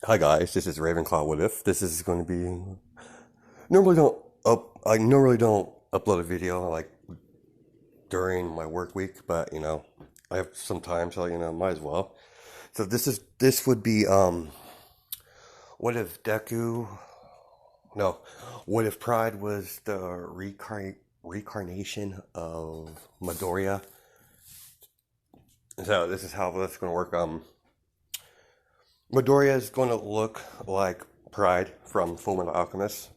Hi guys, this is Ravenclaw. What if this is going to be? Normally don't I normally don't upload a video like during my work week, but I have some time, so might as well. So this would be what if Deku? No, what if Pride was the reincarnation of Midoriya? So this is how that's going to work. Midoriya is going to look like Pride from Fullmetal Alchemist.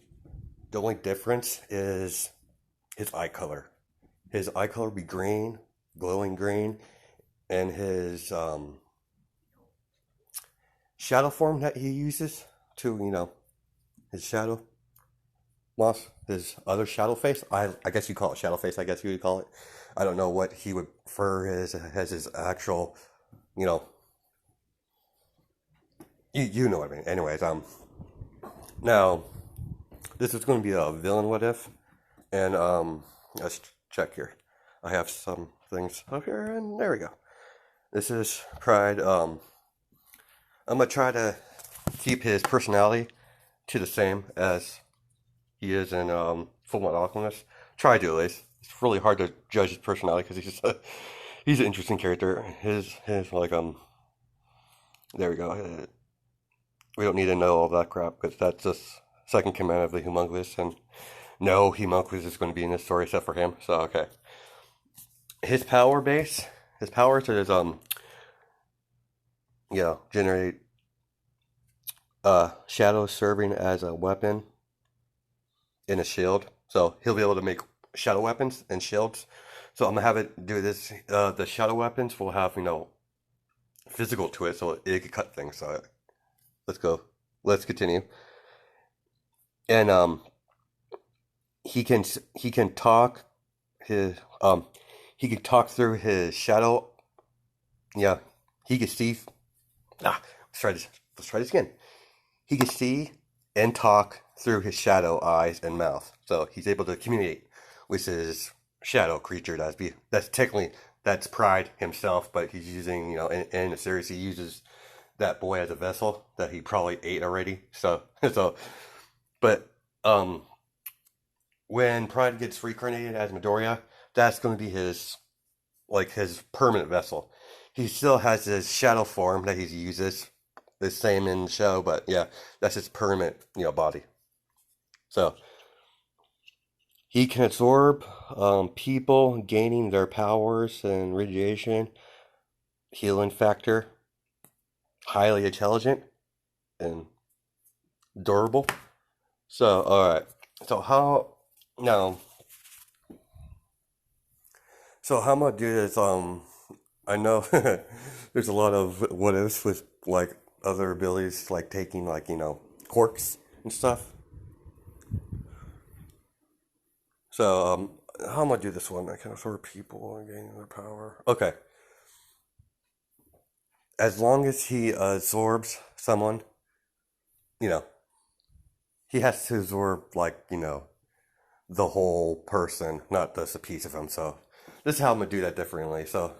The only difference is his eye color. His eye color would be green, glowing green, and his shadow form that he uses to, his shadow moss, his other shadow face. I guess you call it shadow face. I guess you would call it. I don't know what he would prefer as his actual, you know, you know what I mean. Anyways, now this is going to be a villain what if, and let's check here. I have some things up here, and there we go. This is Pride. I'm gonna try to keep his personality to the same as he is in Fullmetal Alchemist. Try to at least. It's really hard to judge his personality because he's an interesting character. His like there we go. We don't need to know all that crap because that's just second command of the homunculus, and no homunculus is going to be in this story except for him. So okay, his power base, his powers is generate shadow serving as a weapon in a shield. So he'll be able to make shadow weapons and shields. So I'm gonna have it do this. The shadow weapons will have physical to it, so it could cut things. So let's go. Let's continue. And he can talk his he can talk through his shadow. Yeah, he can see. Let's try this. Let's try this again. He can see and talk through his shadow eyes and mouth. So he's able to communicate with his shadow creature. That's technically that's Pride himself, but he's using in the series he uses that boy as a vessel that he probably ate already. So but um when Pride gets reincarnated as Midoriya, that's going to be his permanent vessel. He still has his shadow form that he uses, the same in the show, but yeah, that's his permanent, body. So he can absorb people, gaining their powers and radiation, healing factor, highly intelligent and durable. So all right, so how now? So how I'm gonna do this? I know there's a lot of what ifs with like other abilities, like taking like quirks and stuff. So how am I gonna do this one? I can absorb people and gain their power. Okay, as long as he absorbs someone, you know, he has to absorb like the whole person, not just a piece of him. So this is how I'm gonna do that differently. So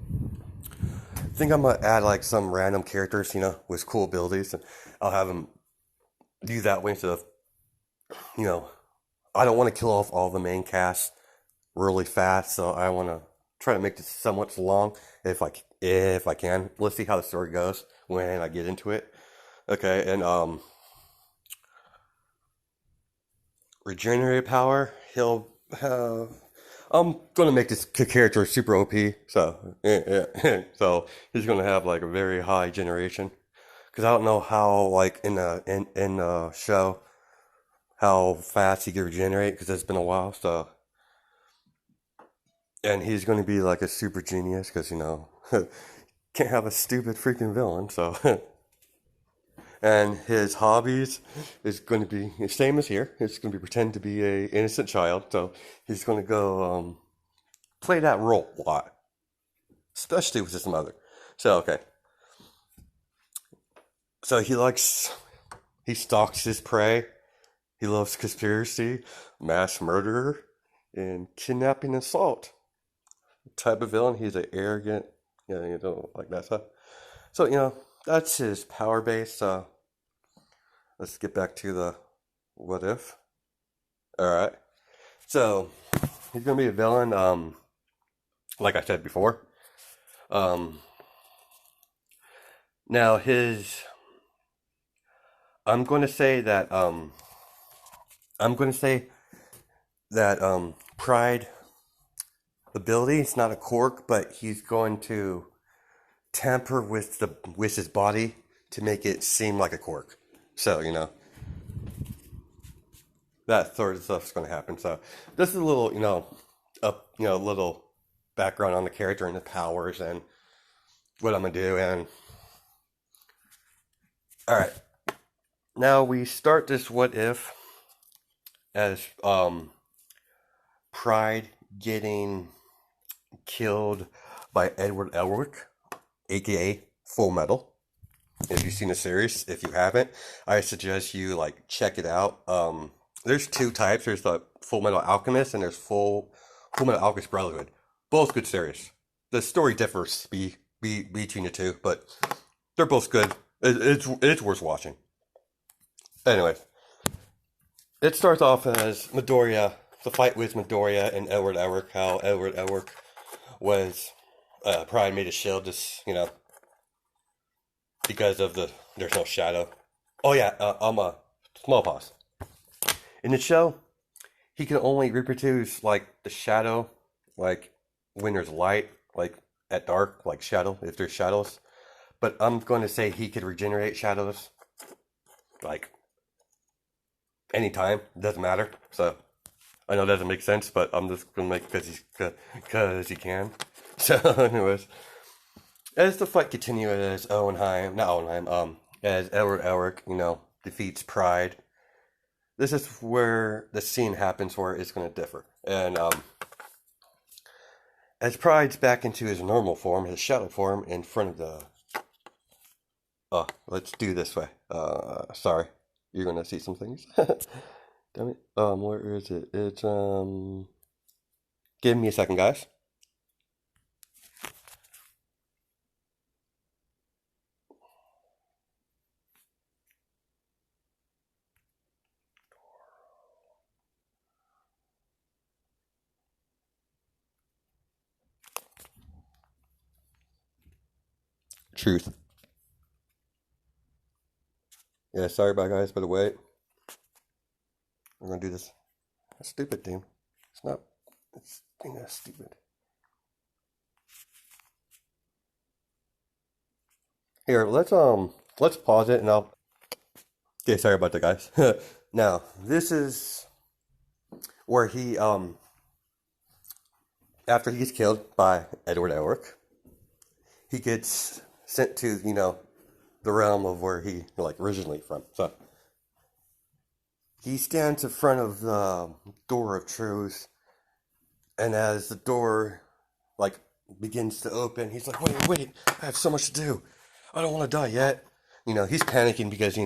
I think I'm gonna add like some random characters, with cool abilities, and I'll have them do that way instead of you know I don't want to kill off all the main cast really fast, so I want to try to make this somewhat long if I can. Let's see how the story goes when I get into it. Okay, and regenerative power. He'll have. I'm gonna make this character super OP, so so he's gonna have like a very high generation. Because I don't know how like in the show how fast he can regenerate because it's been a while. So and he's going to be like a super genius because can't have a stupid freaking villain. So and his hobbies is going to be the same as here. It's going to be pretend to be a innocent child. So he's going to go play that role a lot, especially with his mother. So okay, so he stalks his prey. He loves conspiracy, mass murder, and kidnapping and assault. Type of villain. He's an arrogant, you don't like that stuff. So that's his power base. Let's get back to the what if. All right. So he's gonna be a villain. Like I said before. Um, now his. I'm going to say that. I'm going to say that. Pride ability. It's not a quirk, but he's going to tamper with his body to make it seem like a quirk. So that sort of stuff's going to happen. So this is a little little background on the character and the powers and what I'm gonna do. And all right, now we start this what if as Pride getting killed by Edward Elric, aka Fullmetal. If you've seen the series, if you haven't, I suggest you check it out. There's two types. There's the Fullmetal Alchemist and there's Fullmetal Alchemist Brotherhood. Both good series. The story differs between the two, but they're both good. It's worth watching. Anyway, it starts off as Midoriya, the fight with Midoriya and Edward Elric. How Edward Elric was Pride made a shield, just because of there's no shadow. Oh yeah, small pause. In the show, he can only reproduce the shadow, when there's light, at dark, shadow, if there's shadows. But I'm going to say he could regenerate shadows, anytime. It doesn't matter. So I know it doesn't make sense, but I'm just going to make because he can. So anyways, as the fight continues, as as Edward Elric, defeats Pride. This is where the scene happens where it's going to differ. And as Pride's back into his normal form, his shadow form, in front of the... Oh, let's do this way. Sorry. You're going to see some things. Damn it. Where is it? It's, Give me a second, guys. Truth. Yeah, sorry about guys, by the way. We're gonna do this. That's stupid, dude. It's not. It's that's stupid. Here, let's pause it and I'll. Okay, sorry about that, guys. Now, this is where he after he gets killed by Edward Elric, he gets sent to the realm of where he originally from. So he stands in front of the door of truth, and as the door begins to open, he's like, wait, I have so much to do. I don't want to die yet. He's panicking because he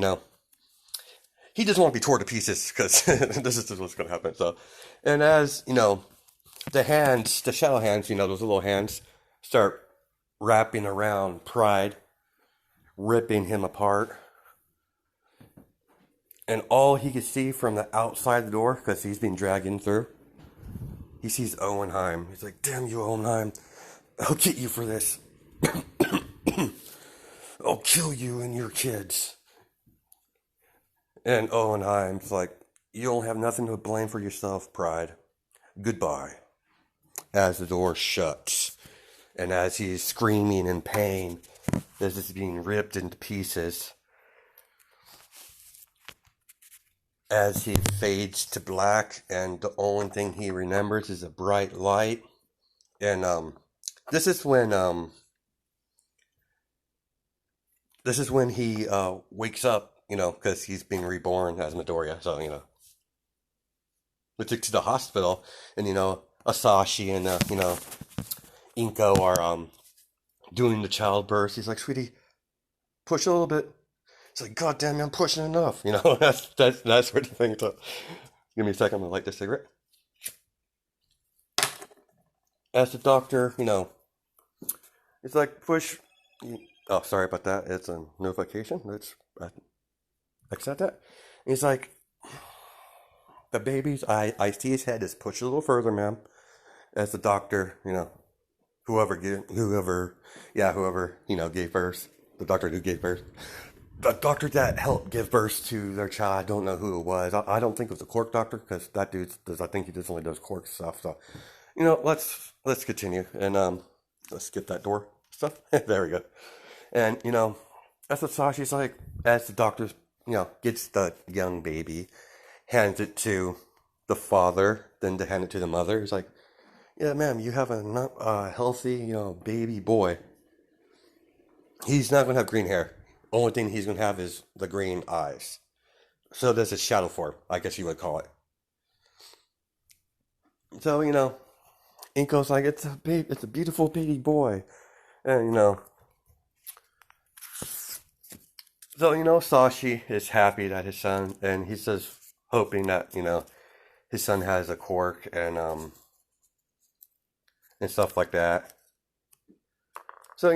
doesn't want to be torn to pieces because this is what's going to happen. So, and as the shadow hands, those little hands start wrapping around Pride, ripping him apart. And all he could see from the outside the door, because he's being dragged in through, he sees Owenheim. He's like, damn you, Owenheim. I'll get you for this. I'll kill you and your kids. And Owenheim's like, you don't have nothing to blame for yourself, Pride. Goodbye. As the door shuts, and as he's screaming in pain, as it's being ripped into pieces, as he fades to black, and the only thing he remembers is a bright light. And this is when he wakes up, because he's being reborn as Midoriya. So we took to the hospital, and Asashi and Inko are doing the childbirth. He's like, sweetie, push a little bit. It's like, God damn, I'm pushing enough. That's that sort of thing. So give me a second, I'm gonna light this cigarette. As the doctor, it's like, push Oh, sorry about that. It's a notification. Let's accept that. And he's like, the baby's, I see his head is pushed a little further, ma'am. As the doctor, whoever, yeah, whoever, gave birth, the doctor who gave birth, the doctor that helped give birth to their child. I don't know who it was. I don't think it was a Quirk doctor because that dude does. I think he just only does Quirk stuff. So, let's continue and let's get that door stuff. There we go. And that's what Sashi's like. As the doctor, gets the young baby, hands it to the father, then to hand it to the mother. He's like, "Yeah, ma'am, you have a healthy, baby boy. He's not gonna have green hair. Only thing he's gonna have is the green eyes. So there's a shadow form, I guess you would call it. So Inko's like, it's a baby, it's a beautiful baby boy, and Sashi is happy that his son, and he's just hoping that his son has a quirk and stuff like that. So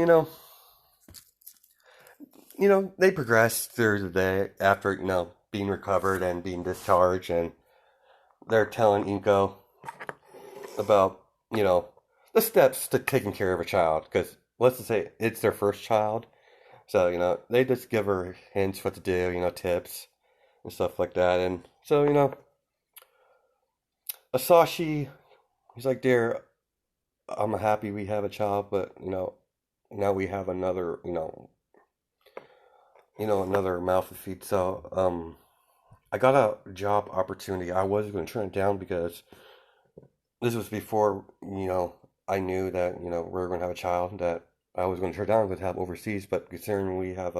they progress through the day after being recovered and being discharged, and they're telling Inko about the steps to taking care of a child because let's just say it's their first child. So they just give her hints what to do, tips and stuff like that. And so Asashi, he's like, dear, I'm happy we have a child, but now we have another another mouth to feed. So I got a job opportunity. I was going to turn it down because this was before I knew that we were going to have a child that I was going to turn down to have overseas. But considering we have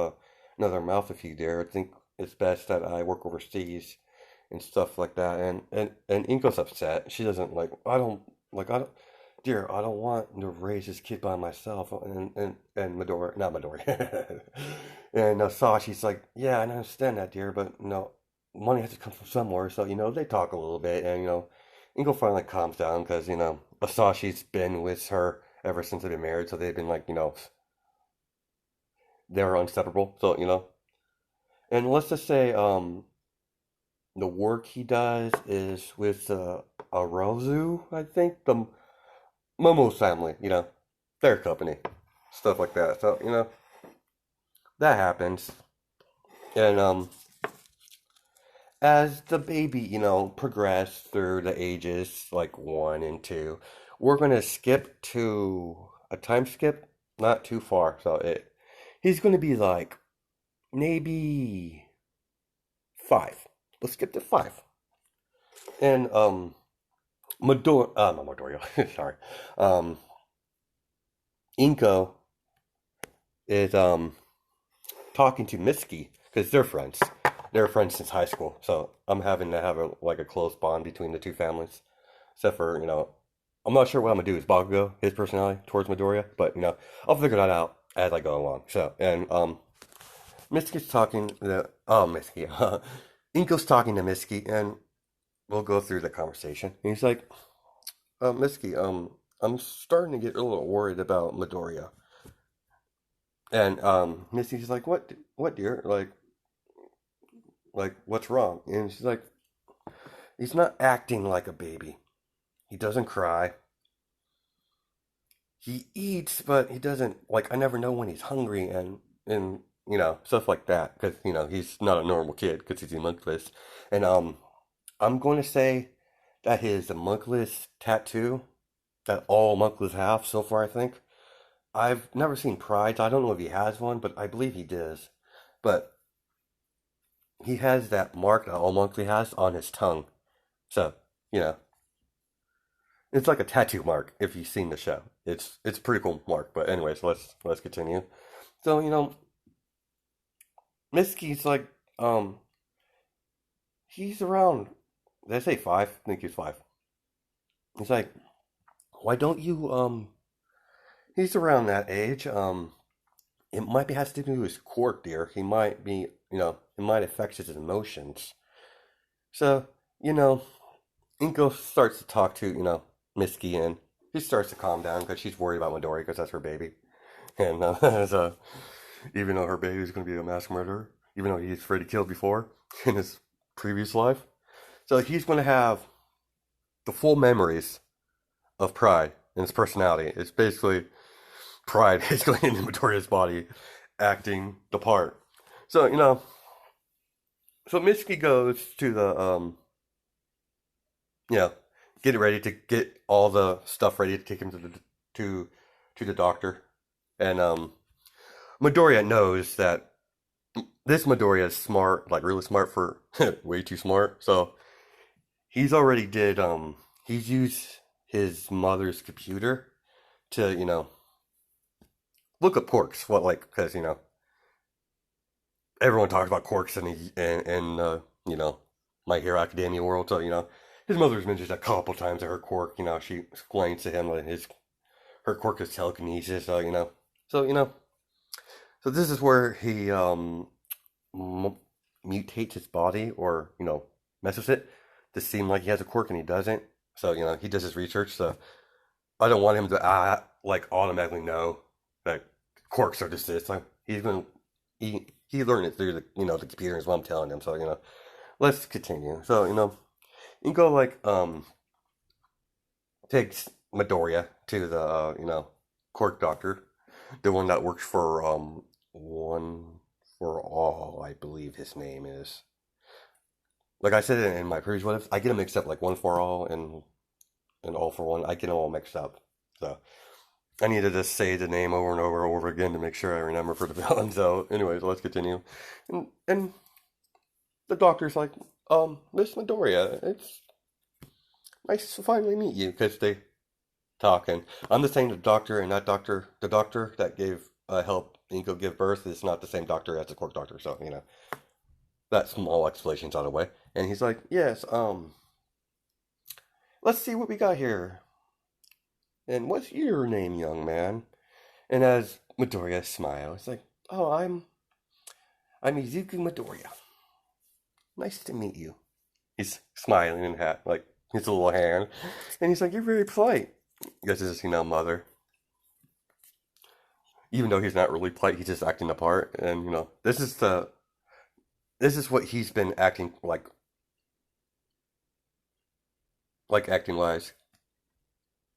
another mouth to feed there, I think it's best that I work overseas and stuff like that. And Inko's upset. She doesn't like. I don't. Dear, I don't want to raise this kid by myself. And Midori, not Midori, and Sashi's like, yeah, I understand that, dear, but money has to come from somewhere. So they talk a little bit, and Ingo finally calms down because Asashi's been with her ever since they've been married, so they've been like they're inseparable. So and let's just say the work he does is with Arozu, I think the Momo's family, their company, stuff like that. So that happens, and as the baby, progressed through the ages like 1 and 2, we're gonna skip to a time skip, not too far. So he's gonna be like maybe 5. Let's skip to 5, and not Midoriya, sorry, um, Inko is talking to Mitsuki because they're friends. They're friends since high school, so I'm having to have a close bond between the two families. Except for I'm not sure what I'm gonna do with Bakugo, his personality towards Midoriya, but I'll figure that out as I go along. So and Mitsuki's talking to Mitsuki, Inko's talking to Mitsuki, and we'll go through the conversation. And he's like, Mitsuki, I'm starting to get a little worried about Midoriya. And Mitsuki's like, what, dear? Like, what's wrong? And she's like, he's not acting like a baby. He doesn't cry. He eats, but he doesn't like. I never know when he's hungry, and stuff like that. Because he's not a normal kid because he's a monkless. And I'm going to say that his monkless tattoo that all monkless have so far. I think I've never seen Pride. I don't know if he has one, but I believe he does. But he has that mark that all monkless has on his tongue. So you know it's like a tattoo mark if you've seen the show. It's a pretty cool mark. But anyways, let's continue. So Mitsuki's like he's around. Did I say 5? I think he's 5. He's like, why don't you he's around that age. It might be has to do with his quirk, dear. He might be it might affect his emotions. So, Inko starts to talk to, Mitsuki, and she starts to calm down because she's worried about Midori because that's her baby. And so even though her baby is going to be a mass murderer, even though he's already killed before in his previous life. So he's going to have the full memories of Pride in his personality. It's basically Pride basically in Midoriya's body acting the part. So, so Mitsuki goes to the, you know, getting ready to get all the stuff ready to take him to to the doctor. And Midoriya knows that this Midoriya is smart, like really smart for way too smart. So he's already did he's used his mother's computer to, look up quirks. What, like, because everyone talks about quirks in My Hero Academia world. So his mother's mentioned a couple times that her quirk. She explains to him that her quirk is telekinesis. So this is where he mutates his body, or messes it to seem like he has a quirk, and he doesn't. So he does his research. So I don't want him to like automatically know that quirks are just this. Like he learned it through the computer is what I'm telling him. So let's continue. So you go like takes Midoriya to the Quirk doctor, the one that works for One for All, I believe his name is. Like I said in my previous one, I get them mixed up, like One for All and All for One. I get them all mixed up. So I need to just say the name over and over and over again to make sure I remember for the villain. So, anyways, let's continue. And the doctor's like, Miss Midoriya, it's nice to finally meet you, because they talking. I'm just saying the doctor and that doctor, the doctor that gave help Inko give birth, is not the same doctor as the Quirk doctor. So that small explanation's out of the way. And he's like, yes, let's see what we got here. And what's your name, young man? And as Midoriya smiles, it's like, oh, I'm Izuku Midoriya. Nice to meet you. He's smiling in hat, like his little hand, and he's like, you're very polite. This is mother. Even though he's not really polite, he's just acting the part. And this is what he's been acting like acting wise.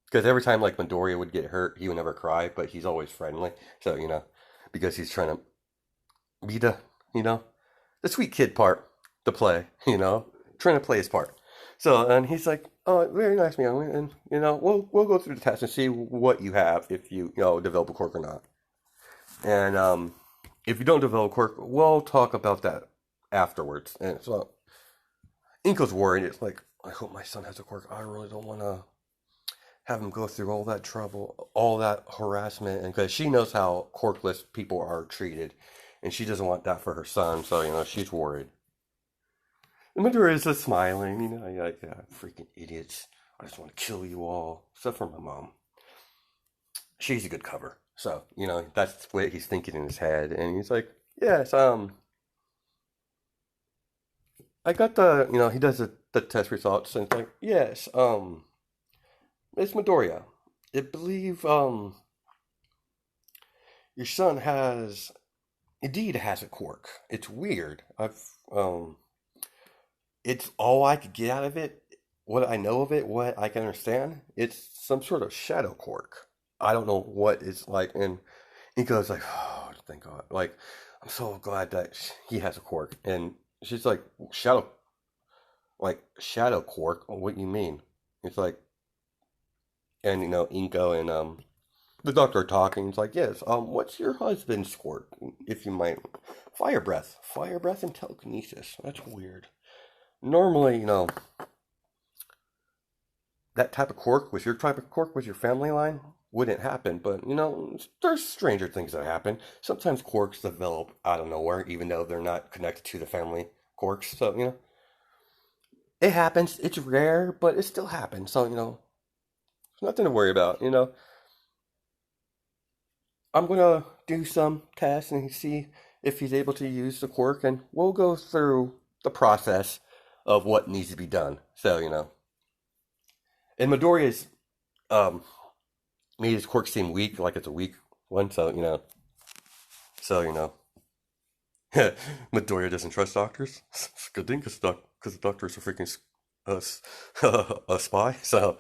Because every time like Midoriya would get hurt, he would never cry, but he's always friendly. So because he's trying to be the sweet kid part to play. Trying to play his part. So and he's like, oh, very nice, young man, and we'll go through the test and see what you have, if you develop a quirk or not. And if you don't develop a quirk, we'll talk about that afterwards. And so Inko's worried. It's like, I hope my son has a quirk. I really don't want to have him go through all that trouble, all that harassment, and because she knows how quirkless people are treated, and she doesn't want that for her son. So she's worried. The Midoriya is just smiling. Like, yeah, freaking idiots. I just want to kill you all, except for my mom. She's a good cover. So that's what he's thinking in his head, and he's like, yes, I got he does the test results, and it's like, yes, it's Midoriya. I believe your son indeed has a quirk. It's weird. It's all I could get out of it. What I know of it, what I can understand, it's some sort of shadow quirk. I don't know what it's like, and he goes like, oh, thank God. Like, I'm so glad that he has a quirk. And she's like, shadow quirk? What do you mean? It's like, and Inko and the doctor are talking. It's like, yes, what's your husband's quirk, if you might? Fire breath and telekinesis. That's weird. Normally, that type of quirk with your type of quirk with your family line wouldn't happen. But there's stranger things that happen. Sometimes quirks develop out of nowhere, even though they're not connected to the family quirks. So it happens. It's rare, but it still happens. So nothing to worry about. I'm gonna do some tests and see if he's able to use the quirk, and we'll go through the process of what needs to be done. So and Midoriya's made his quirk seem weak, like it's a weak one. So So, Midoriya doesn't trust doctors. It's a good thing because the doctors are freaking a spy. So,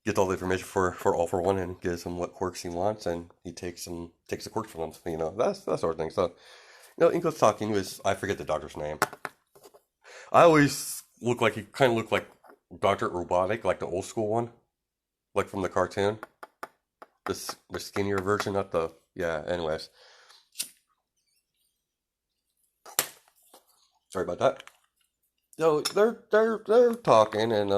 gets all the information for All for One and gives him what quirks he wants, and he takes the quirks from him. That's that sort of thing. So, Inko's talking. I forget the doctor's name. I always he kind of looked like Doctor Robotic, like the old school one, like from the cartoon. The skinnier version, not the yeah. Anyways, sorry about that. So they're talking, and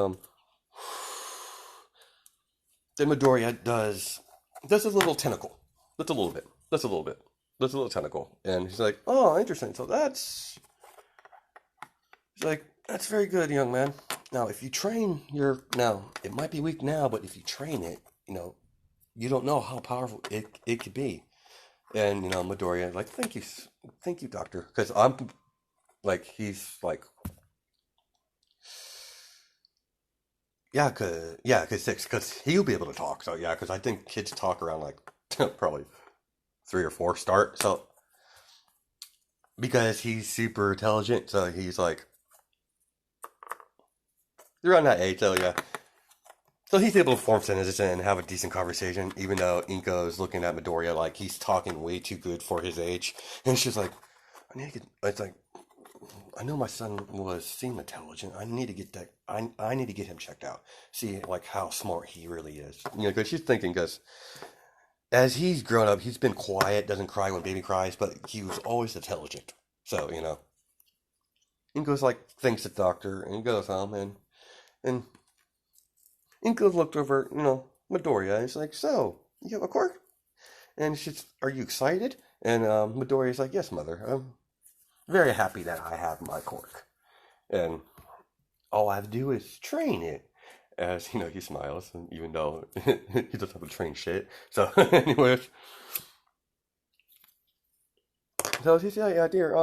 then Midoriya does a little tentacle. That's a little bit. That's a little bit. That's a little tentacle, and he's like, "Oh, interesting. So he's like, that's very good, young man. Now, if you train now, it might be weak now, but if you train it, you don't know how powerful it could be." And Midoriya like, thank you, doctor, because I'm like, he's like, because he'll be able to talk. So yeah, because I think kids talk around like probably 3 or 4 start. So because he's super intelligent, so he's like around that age. So yeah, so he's able to form sentences and have a decent conversation, even though Inko's looking at Midoriya like he's talking way too good for his age, and she's like, I need to get. It's like, I know my son seem intelligent. I need to get that. I need to get him checked out. See like how smart he really is. Because she's thinking, because as he's grown up, he's been quiet, doesn't cry when baby cries, but he was always intelligent. So Inko's like thanks the doctor and goes home, and Inko looked over, Midoriya, and he's like, so you have a quirk? And she's, are you excited? And Midoriya's like, yes, mother. I'm very happy that I have my quirk. And all I have to do is train it. As he smiles, and even though he doesn't have to train shit. So, anyways, so she said, "Yeah, dear,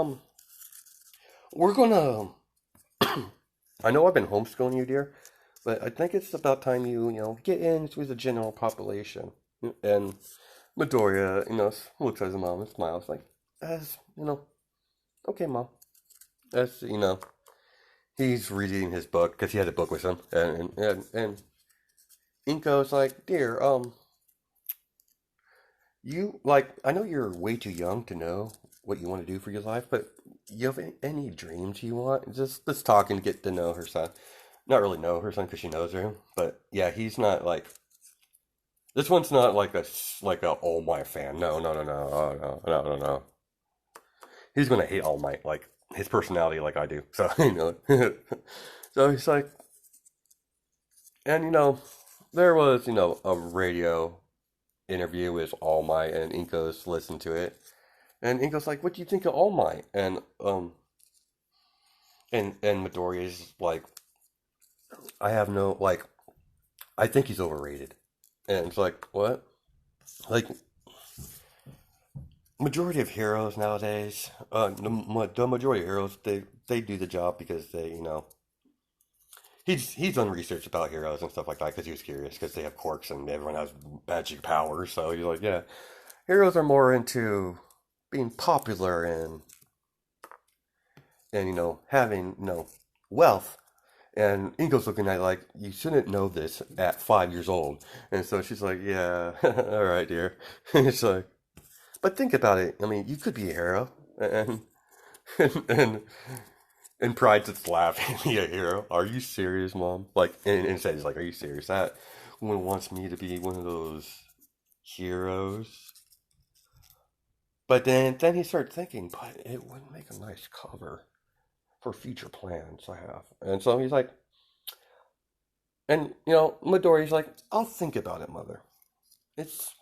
we're gonna. I know I've been homeschooling you, dear, but I think it's about time you get into the general population." And Midoriya, looks at his mom and smiles, like, as okay, mom. As he's reading his book because he had a book with him, and Inko's like, dear, you like, I know you're way too young to know what you want to do for your life, but you have any dreams you want? Just talking to get to know her son. Not really know her son because she knows him, but yeah, he's not like, this one's not like a All Might fan. No, no, no, no, oh, no, no, no, no. He's gonna hate All Might, like his personality, like I do. So so he's like, and there was a radio interview with All Might, and Inko's listened to it, and Inko's like, "What do you think of All Might?" And Midoriya's like, "I have no like, I think he's overrated," and it's like, what? Like, majority of heroes nowadays, the majority of heroes, they do the job because he's done research about heroes and stuff like that because he was curious because they have quirks and everyone has magic powers. So he's like, yeah, heroes are more into being popular and having wealth. And Inko's looking at it like, you shouldn't know this at 5 years old. And so she's like, yeah, all right, dear. It's like, but think about it. I mean, you could be a hero, and and Pride just laughing. Be a hero? Are you serious, mom? Like, and says like, are you serious? That woman wants me to be one of those heroes. But then he started thinking, but it would make a nice cover for future plans I have. And so he's like, and Midori's like, I'll think about it, mother. It's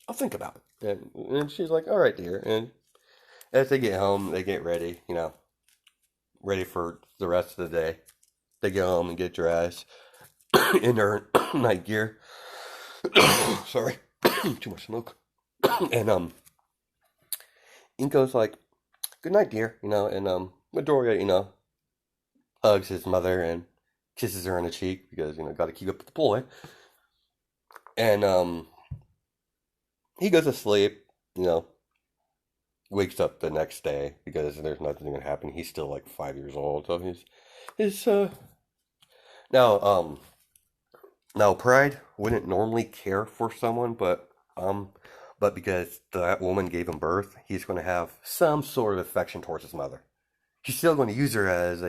I'll think about it. And she's like, all right, dear. And as they get home, they get ready, ready for the rest of the day. They get home and get dressed in their night gear. Sorry, too much smoke. And Inko's like, "Good night, dear," and Midoriya, hugs his mother and kisses her on the cheek because got to keep up with the boy. And he goes to sleep. you know, wakes up the next day because there's nothing gonna happen. He's still like 5 years old, so his now now Pride wouldn't normally care for someone, um but because that woman gave him birth, he's gonna have some sort of affection towards his mother. He's still going to use her as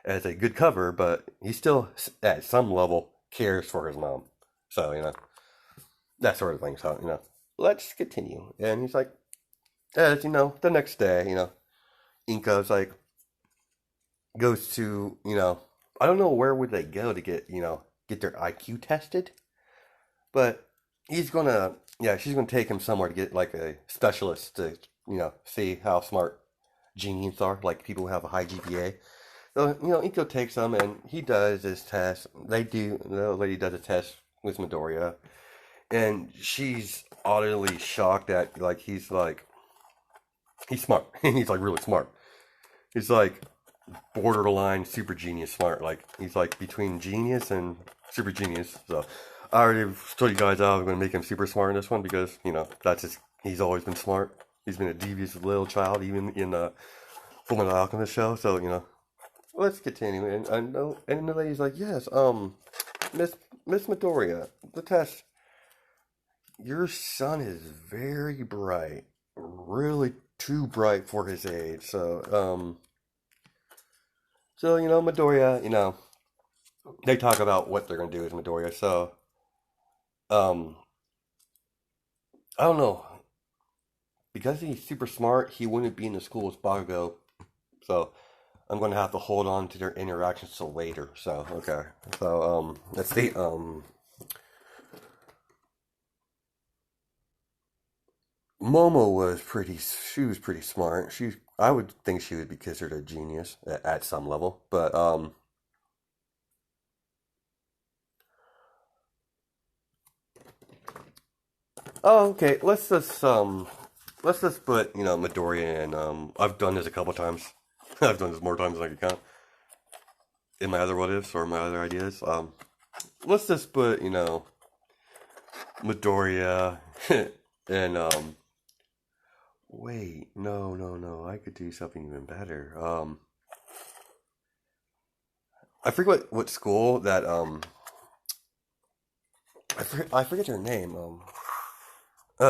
as a good cover, but he still at some level cares for his mom. So that sort of thing. So let's continue. And he's like, as the next day, Inco's like goes to I don't know where would they go to get their IQ tested, but he's gonna she's gonna take him somewhere to get like a specialist to see how smart genius are, like people who have a high GPA. So, Inko takes them and he does his test. The lady does a test with Midoriya, and she's utterly shocked that he's smart. He's like really smart. He's like borderline super genius smart. Like he's like between genius and super genius. So I already told you guys I'm gonna make him super smart in this one because that's just he's always been smart. He's been a devious little child, even in the Fullmetal Alchemist show. So let's continue. And the lady's like, yes, Miss Midoriya, the test. Your son is very bright, really too bright for his age. So Midoriya, they talk about what they're gonna do with Midoriya. So, um, I don't know, because he's super smart, he wouldn't be in the school with Bakugo. So I'm gonna have to hold on to their interactions till later. So okay. So let's see. Momo she was pretty smart. I would think she would be considered a genius at some level. But oh okay, let's just put Midoriya and I've done this a couple times. I've done this more times than I can count in my other what ifs or my other ideas. Let's just put Midoriya and wait, no, I could do something even better. I forget what school that I forget her name.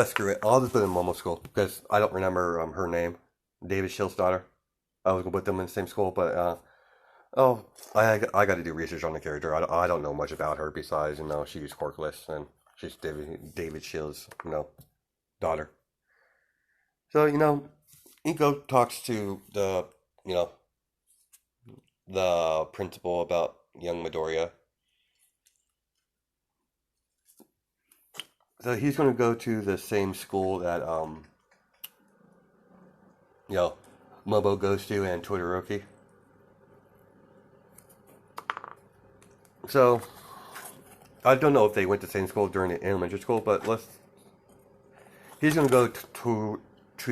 Screw it. I'll just put in Momo school because I don't remember her name. David Shill's daughter. I was gonna put them in the same school, but oh, I got to do research on the character. I don't know much about her besides she's quirkless and she's David Shill's daughter. So Inko talks to you know the principal about young Midoriya. So he's going to go to the same school that you know Momo goes to and Todoroki. So I don't know if they went to the same school during the elementary school, but he's going to go to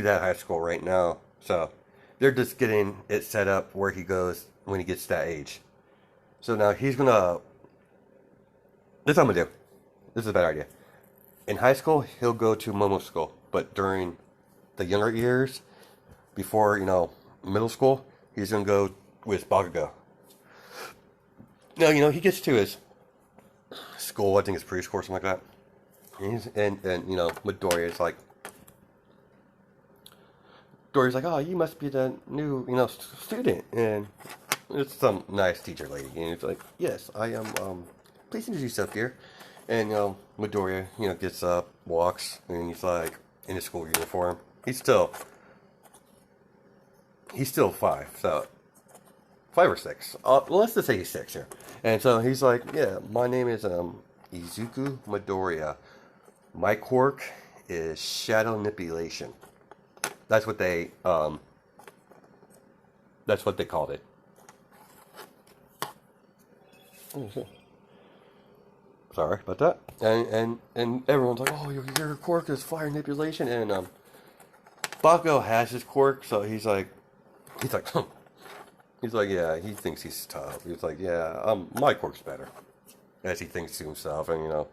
that high school right now. So they're just getting it set up where he goes when he gets to that age. So now he's going to. This is what I'm going to do. This is a bad idea. In high school, he'll go to Momo school, but during the younger years, before middle school, he's gonna go with Bakugo. Now he gets to his school. I think it's preschool or something like that. And Midoriya's like, oh, you must be the new student, and it's some nice teacher lady, and it's like, yes, I am. Please introduce yourself here. And Midoriya, gets up, walks, and he's like in his school uniform. He's still 5, so 5 or 6. Well, let's just say he's 6 here. And so he's like, yeah, my name is Izuku Midoriya. My quirk is shadow manipulation. That's what they called it. Sorry about that. And everyone's like, oh, your quirk is fire manipulation, and Bakugo has his quirk, so he's like, yeah, he thinks he's tough. He's like, yeah, my quirk's better, as he thinks to himself, and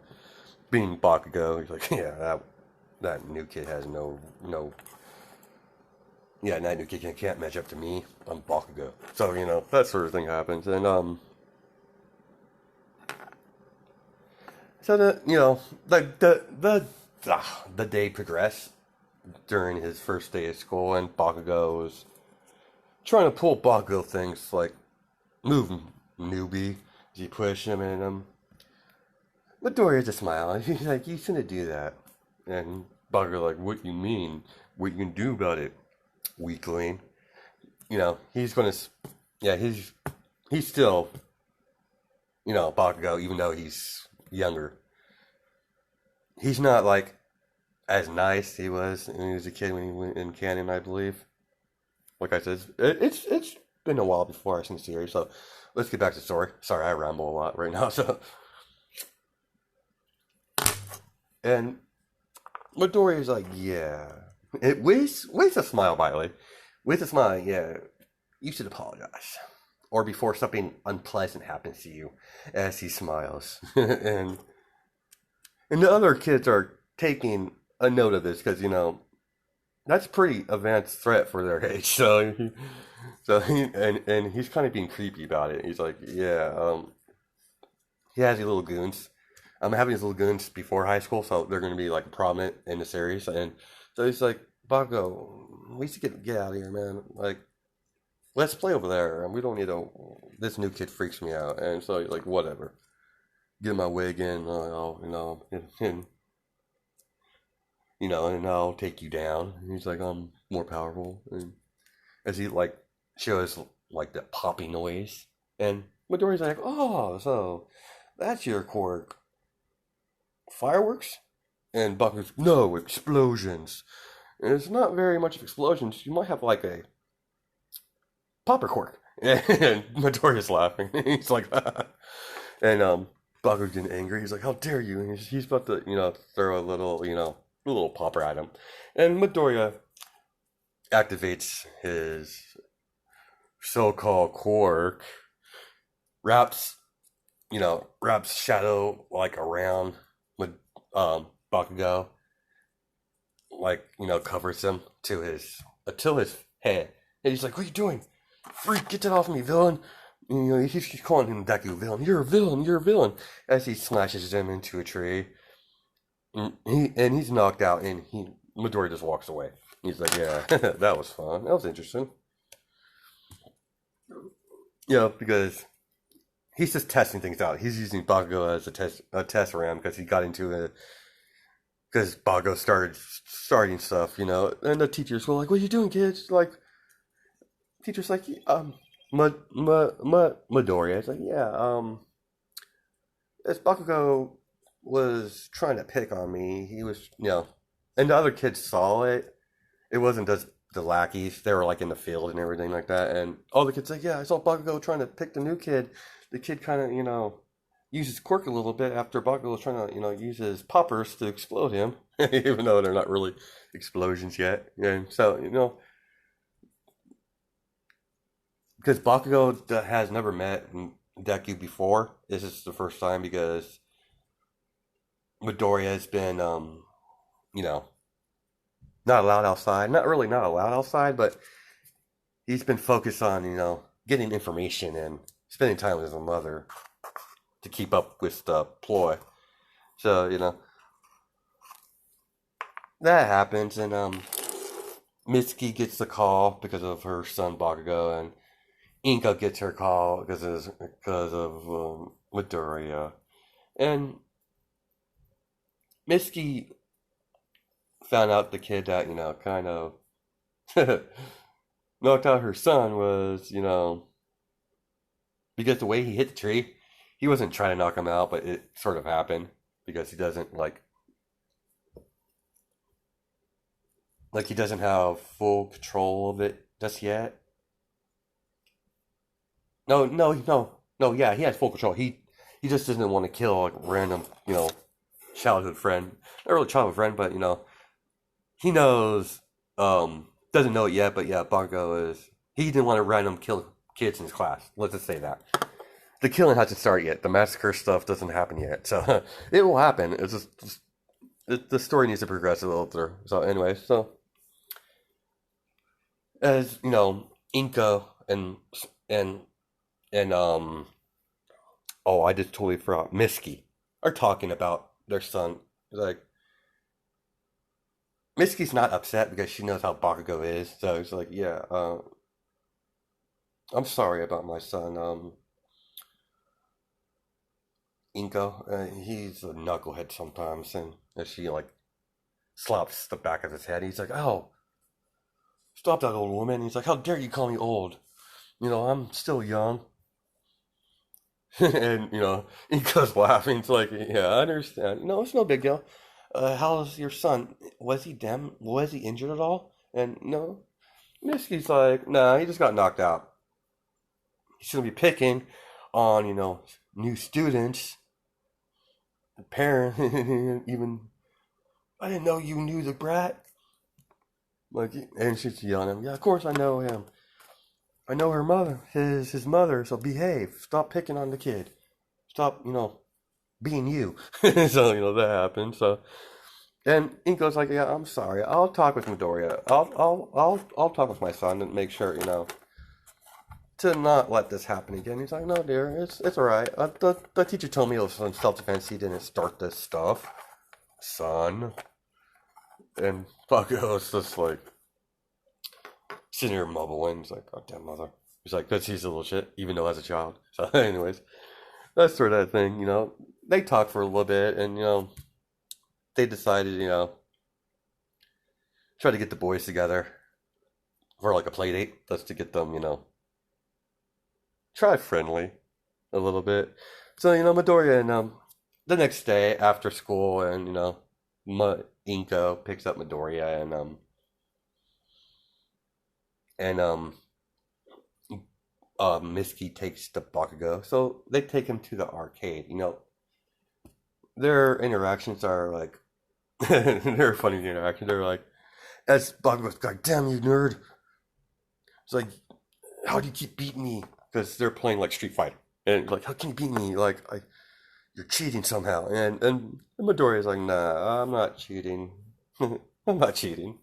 being Bakugo, he's like, yeah, that new kid has no. Yeah, that new kid can't match up to me. I'm Bakugo. So, that sort of thing happens. And, so the day progressed during his first day of school, and Bakugo was trying to pull Bakugo things like, move, newbie. You push him, and, Midoriya just smiled. He's like, you shouldn't do that. And Bakugo like, what you mean? What you can do about it, weakling? He's gonna, yeah, he's still, Bakugo, even though he's younger. He's not like as nice as he was when he was a kid when he went in canon, I believe. Like I said, it's been a while before I've seen the series, so let's get back to the story. Sorry, I ramble a lot right now, so. And Midoriya's like, yeah. With a smile, by the way. With a smile, yeah. You should apologize. Or before something unpleasant happens to you, as he smiles. and the other kids are taking a note of this, because, that's a pretty advanced threat for their age. So he's kind of being creepy about it. He's like, yeah, he has these little goons. I'm having these little goons before high school, so they're going to be like prominent in the series. And so he's like, Bakugo, we should get out of here, man. Like, let's play over there. And we don't need to. This new kid freaks me out. And so he's like, whatever. Get my wig in, and I'll take you down. And he's like, I'm more powerful. And as he like shows like the popping noise, and Midoriya's like, oh, so that's your Quirk. Fireworks? And Bakugo's, no, explosions. And it's not very much of explosions. You might have like a popper Quirk. And Midoriya's laughing. He's like, and Bakugo's getting angry. He's like, how dare you? And he's about to, throw a little popper at him. And Midoriya activates his so-called Quirk, wraps shadow like around Bakugo, like, covers him to his head. And he's like, what are you doing? Freak, get that off me, villain. And, he's calling him Deku, villain. You're a villain. As he smashes him into a tree. And he's knocked out, and Midoriya just walks away. He's like, yeah, that was fun. That was interesting. Because he's just testing things out. He's using Bakugo as a test ram, because he got into it. Because Bakugo starting stuff, and the teachers were like, what are you doing, kids? Like, teacher's like, Midoriya. It's like, yeah, as Bakugo was trying to pick on me, he was, and the other kids saw it. It wasn't just the lackeys. They were like in the field and everything like that. And all the kids like, yeah, I saw Bakugo trying to pick the new kid. The kid kind of, uses Quirk a little bit after Bakugo was trying to, use his poppers to explode him. Even though they're not really explosions yet. And so, because Bakugo has never met Deku before. This is the first time, because Midoriya has been, not allowed outside. Not really not allowed outside, but he's been focused on, getting information and spending time with his mother to keep up with the ploy. So, that happens, and Mitsuki gets the call because of her son Bakugo, and Inka gets her call because of Midoriya. And Mitsuki found out the kid that, kind of knocked out her son was, because the way he hit the tree, he wasn't trying to knock him out, but it sort of happened, because he doesn't, he doesn't have full control of it just yet. No, yeah, he has full control. He just doesn't want to kill, like, random, childhood friend. Not really childhood friend, but, he knows, doesn't know it yet, but yeah, Bakugo he didn't want to random kill kids in his class. Let's just say that. The killing hasn't started yet. The massacre stuff doesn't happen yet. So, it will happen. It's just the story needs to progress a little through. So anyway, so as you know, Inca and and oh, I just totally forgot. Misky are talking about their son. Like Misky's not upset because she knows how Bakugo is. So it's like, yeah, I'm sorry about my son, Inca. He's a knucklehead sometimes, and she like slaps the back of his head. He's like, oh, stop that old woman. He's like, how dare you call me old? I'm still young. And Inca's laughing. It's like, yeah, I understand. No, it's no big deal. How's your son? Was he injured at all? And no, Misky's like, nah, he just got knocked out. He's gonna be picking on, new students, parent, even. I didn't know you knew the brat. Like, and she's yelling at him. Yeah, of course I know him. I know her mother, his mother. So behave. Stop picking on the kid. Stop, being you. So that happened. So and Inko's like, yeah, I'm sorry. I'll talk with Midoriya. I'll talk with my son and make sure to not let this happen again. He's like, no, dear, it's all right. The teacher told me it was in self defense. He didn't start this stuff, son. And Bucko's just like sitting here mumbling. He's like, God damn mother. He's like, because he's a little shit, even though as a child. So, anyways, that's sort of that thing. They talked for a little bit, and they decided, try to get the boys together for like a play date. That's to get them, try friendly a little bit. So, Midoriya and the next day after school, and Inko picks up Midoriya, and Misky takes the Bakugo. So they take him to the arcade. Their interactions are like they're funny interactions. They're like, as Bakugo's like, damn you nerd. It's like, how do you keep beating me? Because they're playing like Street Fighter. And like, how can you beat me? Like, you're cheating somehow. And Midoriya's like, nah, I'm not cheating. I'm not cheating.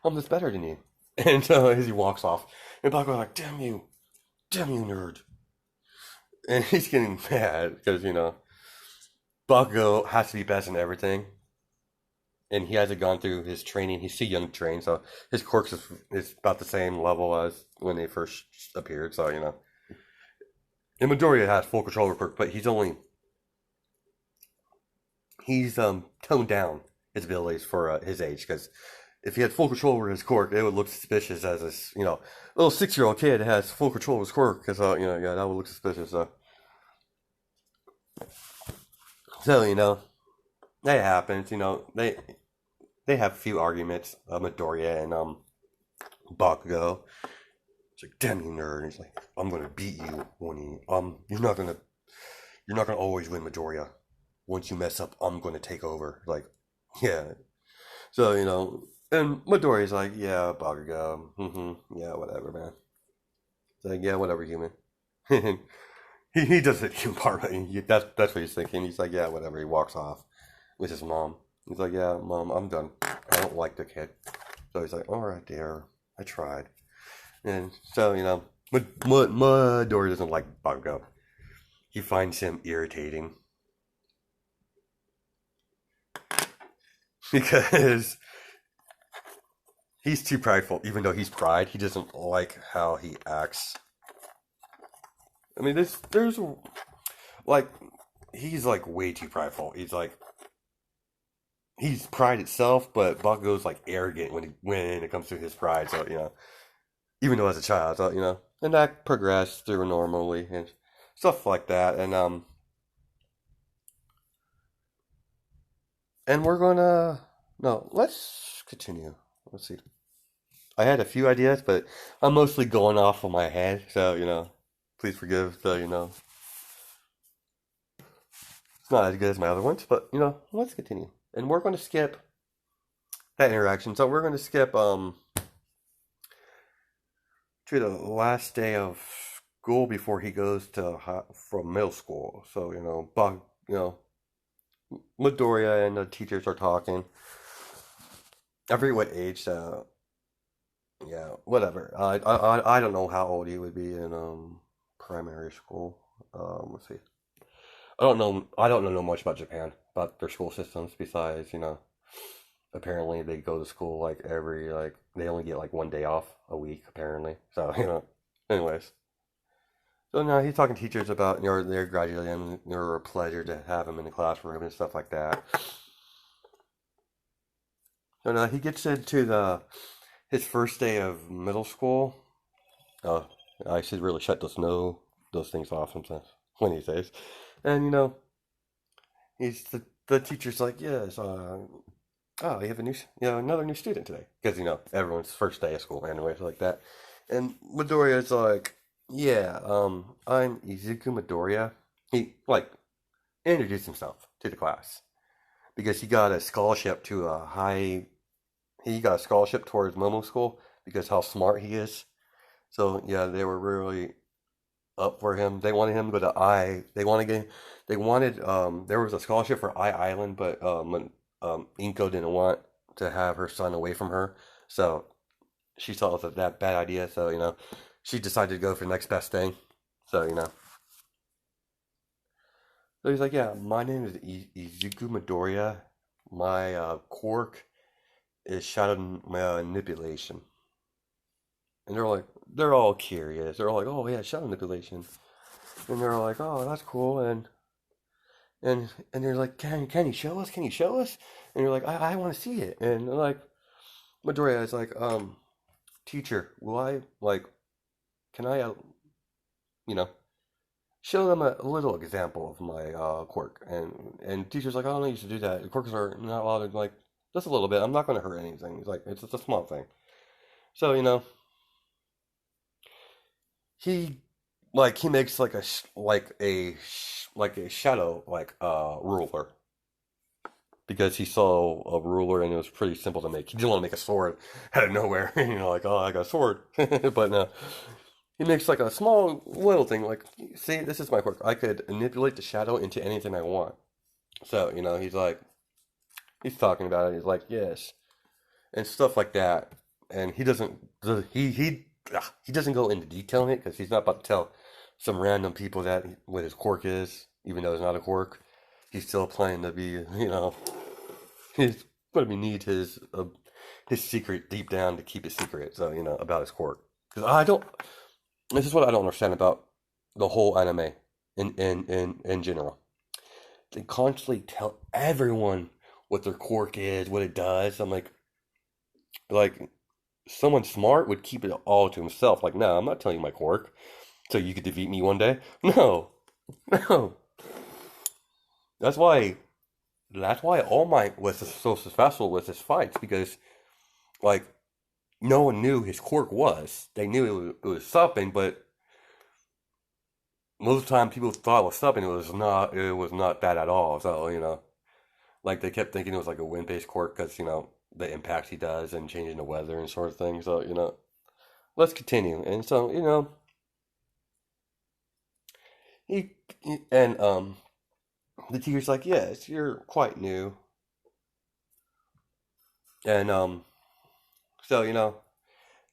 I'm just better than you. And so as he walks off, and Bakugo's like, damn you, nerd. And he's getting mad because, Bakugo has to be best in everything. And he hasn't gone through his training. He's too young to train, so his quirks is about the same level as when they first appeared. So, and Midoriya has full control over quirk, but he's toned down his abilities for his age, because if he had full control over his quirk, it would look suspicious as this, little 6-year-old kid has full control of his quirk, because, yeah, that would look suspicious. So, that happens, they have a few arguments, Midoriya and, Bakugo. It's like, damn you nerd. And he's like, I'm gonna beat you when you're not gonna always win, Midoriya. Once you mess up, I'm gonna take over. Like, yeah. So, and Midoriya's like, yeah, Bakugo. Yeah, whatever, man. It's like, yeah, whatever, human. he does it part. That's what he's thinking. He's like, yeah, whatever. He walks off with his mom. He's like, yeah, mom, I'm done. I don't like the kid. So he's like, all right, dear. I tried. And so, Midori doesn't like Bakugo. He finds him irritating because he's too prideful. Even though he's pride, he doesn't like how he acts. I mean, there's like, he's like way too prideful. He's pride itself, but Bakugo's like arrogant when it comes to his pride. So even though as a child, so and that progressed through normally and stuff like that, and we're gonna no, let's continue. Let's see. I had a few ideas, but I'm mostly going off of my head, so please forgive the it's not as good as my other ones, but let's continue. And we're going to skip that interaction. So we're going to skip to the last day of school before he goes to from middle school. So Buck, Midoriya and the teachers are talking. I forget what age, so yeah, whatever. I don't know how old he would be in primary school. Let's see. I don't know much about Japan, about their school systems. Besides, apparently they go to school like they only get like 1 day off a week apparently. So anyways. So now he's talking to teachers about they're graduating and they're a pleasure to have him in the classroom and stuff like that. So now he gets into the his first day of middle school. Uh, I should really shut those things off sometimes one of these days. And he's the teacher's like, yes, oh, you have a another new student today because everyone's first day of school anyways like that. And Midoriya's like, yeah, I'm Izuku Midoriya. He like introduced himself to the class because he got a scholarship to a high. He got a scholarship towards Momo School because how smart he is. So yeah, they were really up for him. They wanted him to go to I. They wanted They wanted. There was a scholarship for I Island, but Inko didn't want to have her son away from her, so she saw it as that bad idea. So she decided to go for the next best thing. So so he's like, yeah, my name is Izuku Midoriya. My quirk is shadow manipulation. And they're all curious. They're all like, oh yeah, shadow manipulation. And they're like, oh, that's cool. And they're like, can you show us? Can you show us? And you're like, I want to see it. And they're like, Midoriya is like, teacher, will I can I you know show them a little example of my quirk? And teacher's like, I don't used to do that. Quirks are not allowed to just a little bit. I'm not going to hurt anything. He's like, it's just a small thing. So he he makes like a shadow ruler because he saw a ruler and it was pretty simple to make. He didn't want to make a sword out of nowhere. Like, oh, I got a sword. But no, he makes like a small little thing. Like, see, this is my quirk. I could manipulate the shadow into anything I want. So he's talking about it. He's like, yes, and stuff like that. And he doesn't he doesn't go into detail in it because he's not about to tell some random people that what his quirk is, even though it's not a quirk. He's still planning to be, he's going to need his secret deep down to keep it secret. So about his quirk, because I don't. This is what I don't understand about the whole anime in general. They constantly tell everyone what their quirk is, what it does. I'm like someone smart would keep it all to himself. Like, no, I'm not telling you my quirk, so you could defeat me one day. No, no. That's why. That's why All Might was so successful with his fights because, like, no one knew his quirk was. They knew it was something, but most of the time people thought it was something. It was not. It was not that at all. So like they kept thinking it was like a wind-based quirk because the impacts he does and changing the weather and sort of thing. So let's continue. And so he and the teacher's like, yes, you're quite new, and so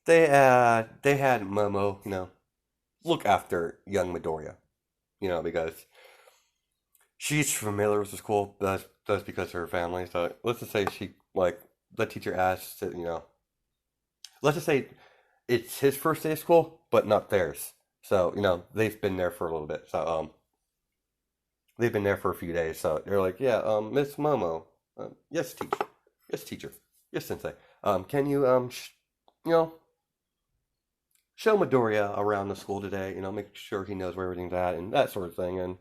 they had Momo look after young Midoriya, because she's familiar with the school. That's because of her family. So let's just say she the teacher asks that let's just say it's his first day of school, but not theirs. So they've been there for a little bit. So they've been there for a few days. So they're like, yeah, Miss Momo, yes, teacher, yes, teacher, yes, sensei. Can you you know show Midoriya around the school today? Make sure he knows where everything's at and that sort of thing.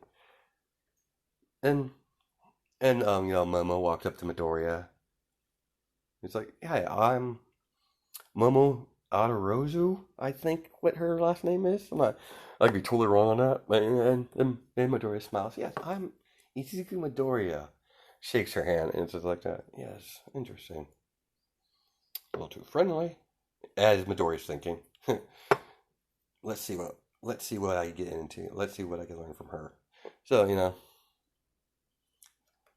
And Momo walks up to Midoriya. He's like, "Hi, I'm Momo Adarose, I think what her last name is. I could be totally wrong on that." And Midoriya smiles. Yes, I'm Izuku Midoriya. Shakes her hand and it's just like that. Yes, interesting. A little too friendly, as Midoriya's thinking. Let's see what I get into. Let's see what I can learn from her. So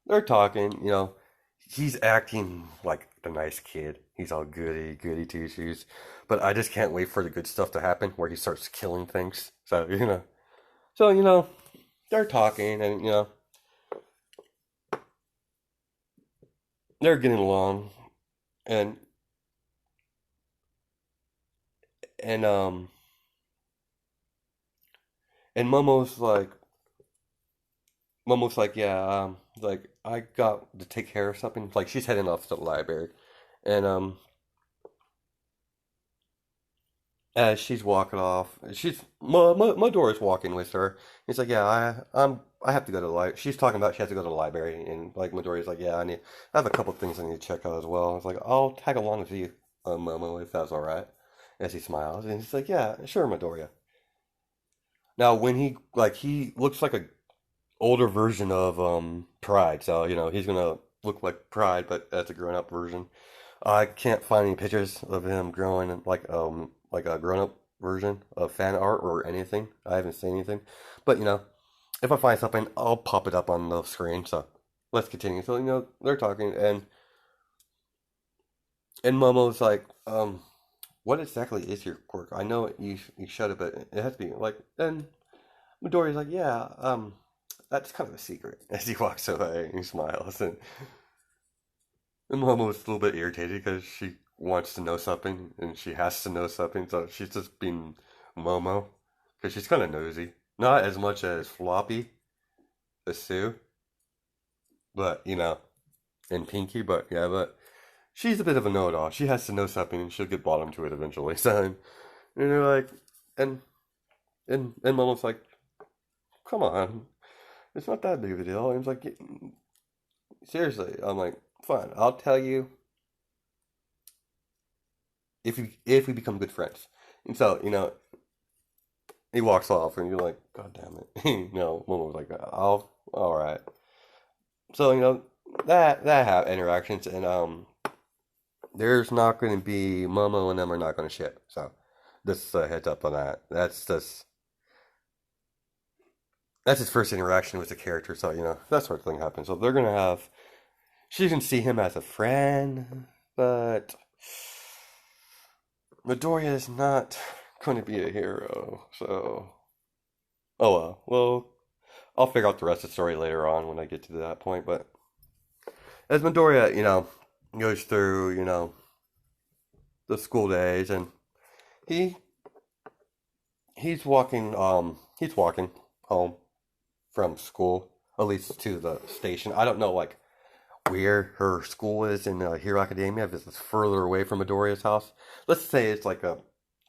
they're talking, he's acting like the nice kid. He's all goody two shoes. But I just can't wait for the good stuff to happen where he starts killing things. So they're talking and they're getting along and and um and Momo's like, yeah, like I got to take care of something. Like she's heading off to the library, and as she's walking off, Midoriya's walking with her. He's like, yeah, I have to go to the library. She's talking about she has to go to the library, and like Midoriya's like, yeah, I have a couple things I need to check out as well. It's like, I'll tag along with you, Momo, if that's all right. As he smiles, and he's like, yeah, sure, Midoriya. Now, when he looks like a older version of Pride. So, he's gonna look like Pride, but as a grown up version. I can't find any pictures of him growing like a grown up version of fan art or anything. I haven't seen anything. But if I find something, I'll pop it up on the screen. So let's continue. So, they're talking and Momo's like, what exactly is your quirk? I know you showed it, but it has to be like and Midoriya's like, yeah, that's kind of a secret. As he walks away, and he smiles, and Momo's a little bit irritated because she wants to know something, and she has to know something, so she's just being Momo, because she's kind of nosy. Not as much as Floppy, the Sue, but, and Pinky, but, yeah, but she's a bit of a know-it-all. She has to know something, and she'll get bottom to it eventually, so, and they're like, and, and Momo's like, come on, it's not that big of a deal. And it's like, seriously, I'm like, fine, I'll tell you if we become good friends. And so, he walks off, and you're like, God damn it, Momo was like, oh, all right. So that have interactions, and there's not going to be Momo and them are not going to ship. So, just a heads up on that. That's his first interaction with the character. So that sort of thing happens. So they're gonna have she can see him as a friend, but Midoriya is not going to be a hero. So, oh well. Well, I'll figure out the rest of the story later on when I get to that point. But as Midoriya, goes through, the school days, and he he's walking home from school, at least to the station. I don't know, like where her school is in Hero Academia, if it's further away from Midoriya's house. Let's say it's like a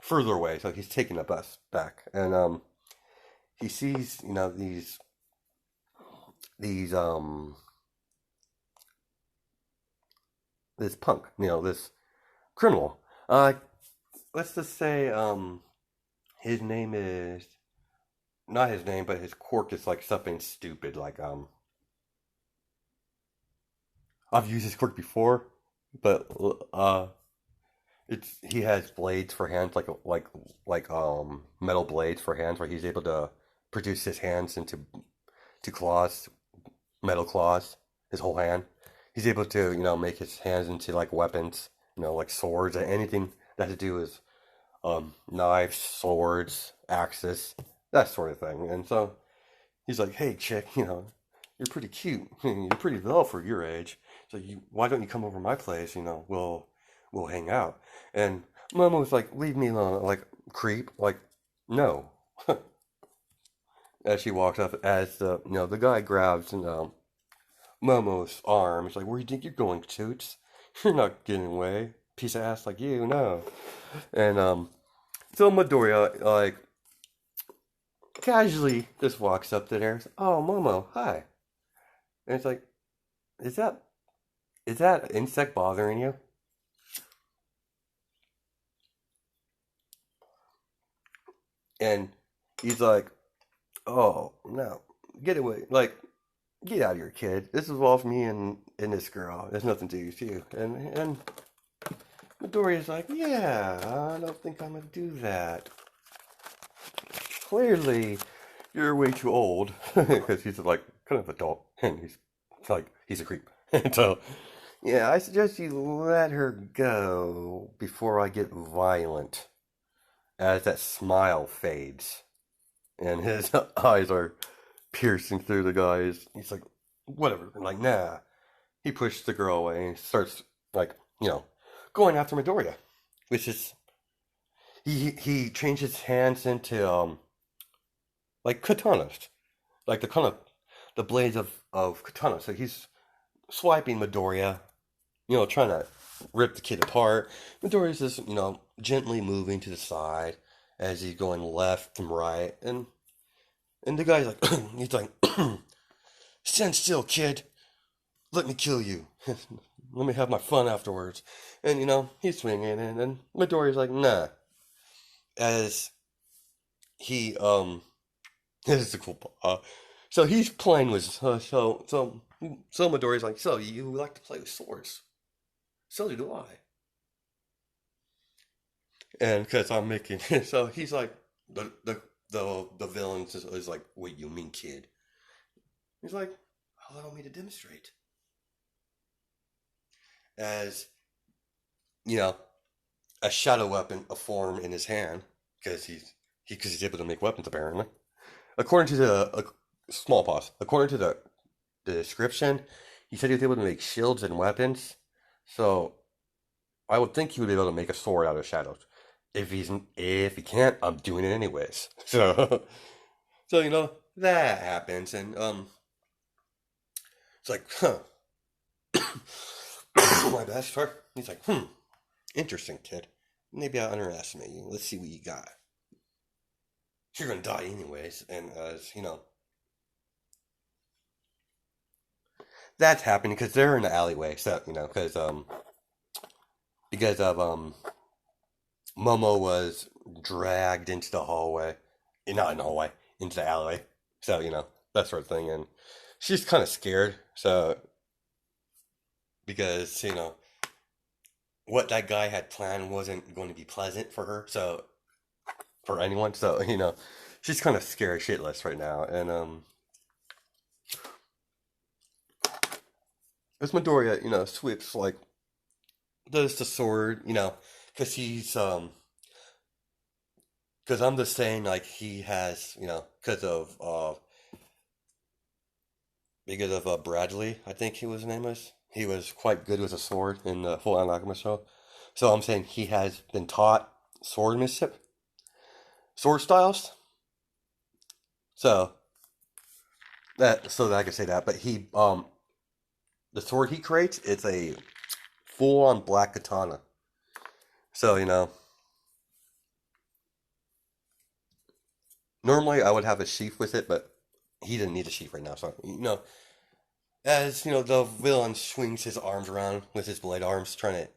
further away, so he's taking a bus back, and he sees these this punk, this criminal. Let's just say his name is not his name, but his quirk is like something stupid, like I've used his quirk before, but it's he has blades for hands, like metal blades for hands, where he's able to produce his hands into claws, metal claws, his whole hand. He's able to make his hands into like weapons, like swords and anything that has to do with knives, swords, axes, that sort of thing. And so he's like, "Hey, chick, you're pretty cute. You're pretty dull for your age. So why don't you come over to my place? We'll hang out." And Mama was like, "Leave me alone, like creep, like no." As she walks up, as the guy grabs Momo's arm, he's like, "Where do you think you're going, Toots? You're not getting away, piece of ass like you, no." And so Midoriya like casually just walks up to there. "Oh, Momo, hi." And it's like, is that insect bothering you? And he's like, "Oh no, get away! Like, get out of here, kid. This involves me and this girl. There's nothing to do with you." And Midoriya's like, "Yeah, I don't think I'm gonna do that. Clearly, you're way too old," because he's like kind of adult and he's like he's a creep. So yeah, I suggest you let her go before I get violent. As that smile fades and his eyes are piercing through the guys. He's like, whatever. I'm like, nah. He pushes the girl away and starts like, going after Midoriya, which is he changed his hands into like katanas, like the kind of the blades of katana. So he's swiping Midoriya, trying to rip the kid apart. Midoriya's just, gently moving to the side as he's going left and right, and the guy's like, he's like, stand still, kid. Let me kill you. Let me have my fun afterwards. And he's swinging, and Midoriya's like, nah. As he this is a cool. So he's playing with so Midoriya's like, so you like to play with swords? So do I. And because I'm making so he's like the villain is like, wait, you mean kid? He's like, allow me to demonstrate. As a shadow weapon, a form in his hand, because he's able to make weapons apparently. According to small pause. According to the description, he said he was able to make shields and weapons. So I would think he would be able to make a sword out of shadows. If he can't, I'm doing it anyways. So that happens, and it's like, huh. My bad, sorry. He's like, interesting, kid. Maybe I underestimate you. Let's see what you got. You're gonna die anyways, and that's happening because they're in the alleyway. So because of Momo was dragged into the hallway, not in the hallway, into the alleyway. So that sort of thing, and she's kind of scared. So because what that guy had planned wasn't going to be pleasant for her. So for anyone, so she's kind of scared shitless right now, and as Midoriya, sweeps like does the sword, because he's because I'm just saying like he has, because of Bradley, I think his name was. He was quite good with a sword in the Fullmetal Alchemist show. So I'm saying he has been taught swordsmanship, sword styles. So that I can say that. But the sword he creates, it's a full on black katana. So normally I would have a sheath with it, but he didn't need a sheath right now. So as the villain swings his arms around with his blade arms, trying to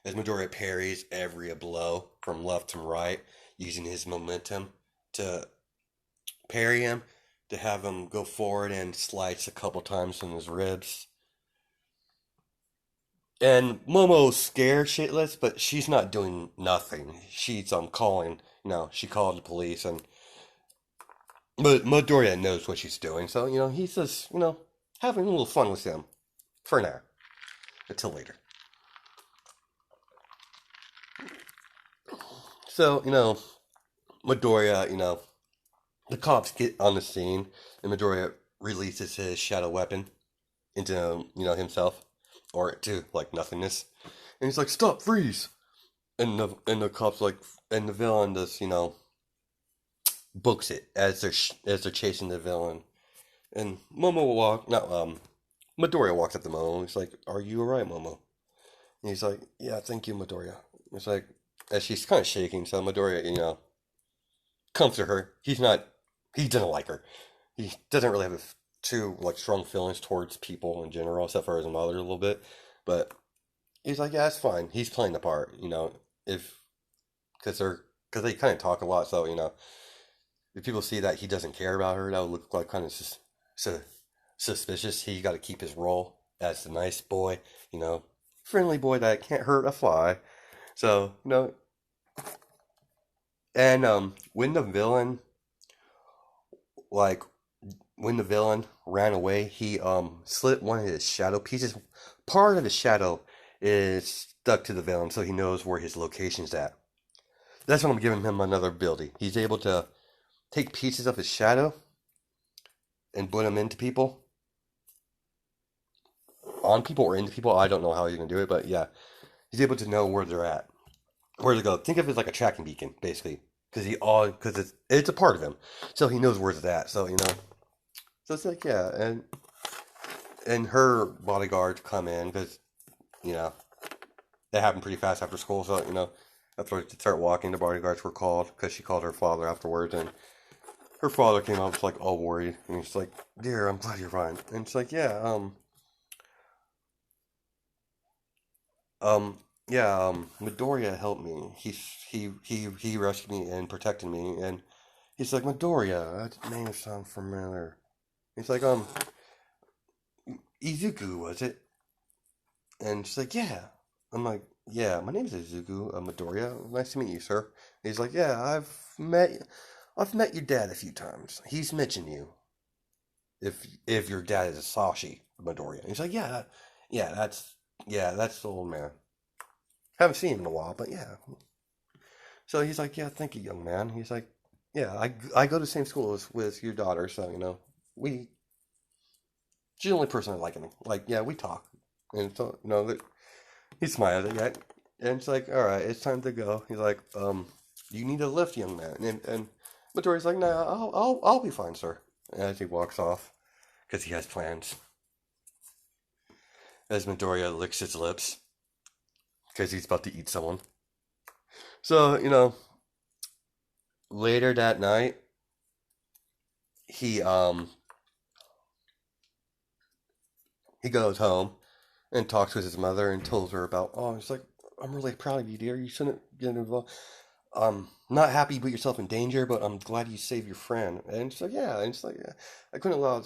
as Midoriya parries every blow from left to right, using his momentum to parry him, to have him go forward and slice a couple times in his ribs. And Momo's scared shitless, but she's not doing nothing. She's calling, she called the police, but Midoriya knows what she's doing, so he's just having a little fun with him for now, until later. So Midoriya, the cops get on the scene, and Midoriya releases his shadow weapon into himself, or to like nothingness, and he's like, "Stop, freeze!" And the cops like, and the villain does books it as they're chasing the villain, and Midoriya walks up to Momo. He's like, "Are you alright, Momo?" And he's like, "Yeah, thank you, Midoriya." It's like, as she's kind of shaking, so Midoriya comes to her. He doesn't like her. He doesn't really have too like strong feelings towards people in general, except for his mother a little bit. But he's like, yeah, it's fine. He's playing the part, if because they kind of talk a lot. So if people see that he doesn't care about her, that would look like kind of suspicious. He got to keep his role as the nice boy, friendly boy that can't hurt a fly. So and when the villain like when the villain ran away, he slit one of his shadow pieces. Part of his shadow is stuck to the villain, so he knows where his location's at. That's what I'm giving him another ability. He's able to take pieces of his shadow and put them into people, on people or into people. I don't know how he's gonna do it, but yeah, he's able to know where they're at, where to go. Think of it as like a tracking beacon, basically, because it's a part of him, so he knows where it's at. So so it's like yeah, and her bodyguards come in because you know that happened pretty fast after school. So after they start walking, the bodyguards were called because she called her father afterwards, and her father came up like all worried, and he's like, "Dear, I'm glad you're fine." And it's like, "Yeah, um, yeah, Midoriya helped me. He rescued me and protected me." And he's like, "Midoriya, that name sounds familiar." He's like, "Izuku, was it?" And she's like, "Yeah." I'm like, "Yeah, my name is Izuku, Midoriya. Nice to meet you, sir." He's like, "Yeah, I've met your dad a few times. He's mentioned you. If your dad is a Sashi, Midoriya." And he's like, yeah, that's the old man. Haven't seen him in a while, but yeah. So he's like, "Yeah, thank you, young man." He's like, "Yeah, I go to the same school as with your daughter, so we she's the only person I like him. Like, yeah, we talk." And so he smiled at that, and it's like, "All right, it's time to go." He's like, "You need a lift, young man." And Midoriya's like, "Nah, I'll be fine, sir." As he walks off, because he has plans. As Midoriya licks his lips, because he's about to eat someone. So later that night, he um he goes home and talks with his mother and tells her about. Oh, he's like, "I'm really proud of you, dear. You shouldn't get involved. Not happy you put yourself in danger, but I'm glad you saved your friend." And she's like, "Yeah." And she's like, "Yeah, I couldn't allow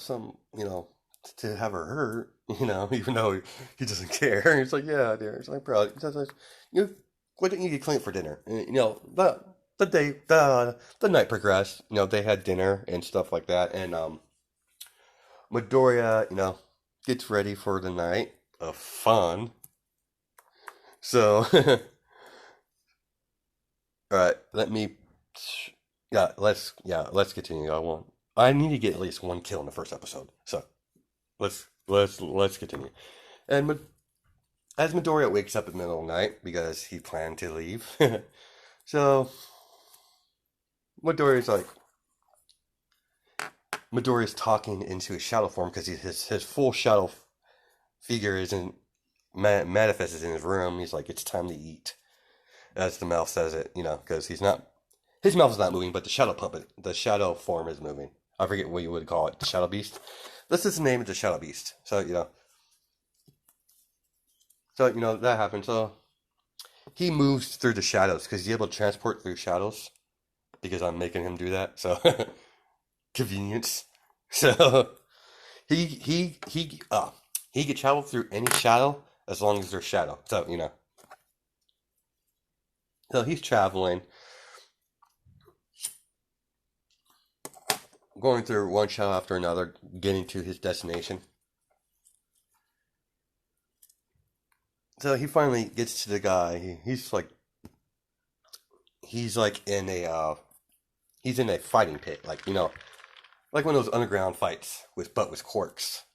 to have her hurt, even though he doesn't care." And he's like, "Yeah, dear." He's like, "Proud." He's like, "You, why don't you get clean for dinner?" And, the night progressed. They had dinner and stuff like that, and Midoriya, gets ready for the night of fun. So, all right, let's continue. I need to get at least one kill in the first episode. So let's continue. And as Midoriya wakes up in the middle of the night because he planned to leave, so Midoriya's like Midoriya's talking into his shadow form because his full shadow figure isn't manifested in his room. He's like, "It's time to eat," as the mouth says it, because his mouth is not moving, but the shadow puppet, the shadow form is moving. I forget what you would call it, the shadow beast. This is the name of the shadow beast. So that happens. So he moves through the shadows because he's able to transport through shadows because I'm making him do that. So convenience. So he he he he can travel through any shadow as long as there's shadow. So so he's traveling, going through one shadow after another, getting to his destination. So he finally gets to the guy. He's like in a he's in a fighting pit, like like one of those underground fights with quirks.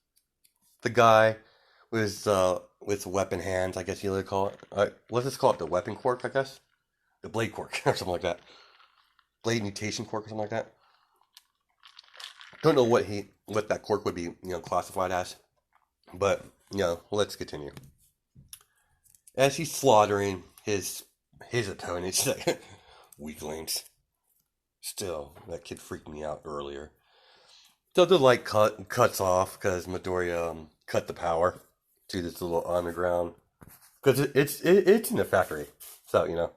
The guy with weapon hands, I guess you would call it. Let's just call it the weapon quirk, I guess. The blade quirk or something like that. Blade mutation quirk or something like that. Don't know what that quirk would be classified as, but let's continue. As he's slaughtering his opponents, like, weaklings. Still, that kid freaked me out earlier. So the light cuts off because Midoriya cut the power to this little underground because it's in a factory. So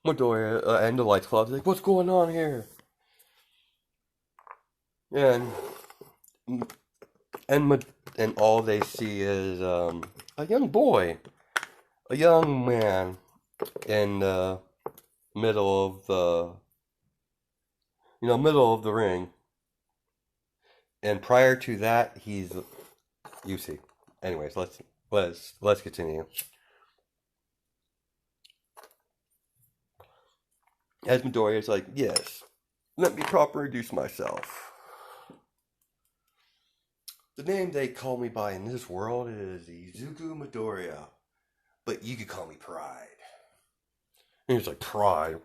Midoriya and the lights club like, "What's going on here?" And and and all they see is a young boy, a young man in the middle of the middle of the ring. And prior to that, he's UC. Anyways, let's continue. As Midoriya's like, yes, let me properly introduce myself. The name they call me by in this world is Izuku Midoriya, but you could call me Pride. And he's like, Pride?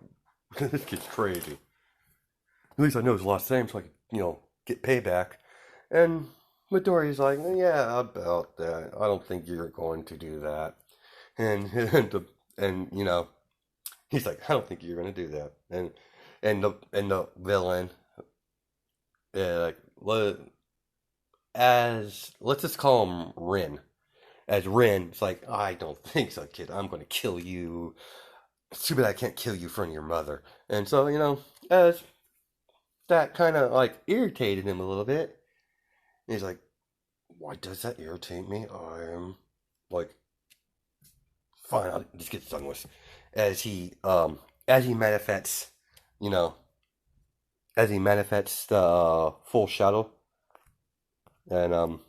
This kid's crazy. At least I know his last name so I can, get payback. And Midoriya's like, yeah, about that. I don't think you're going to do that. And he's like, I don't think you're going to do that. And the villain, yeah, like, let's just call him Rin. As Rin, it's like, I don't think so, kid. I'm going to kill you. It's too bad I can't kill you in front of your mother. And so, as that kind of like irritated him a little bit. And he's like, why does that irritate me? I'm like, fine, I'll just get done with. As he manifests, you know, as he manifests the full shadow, and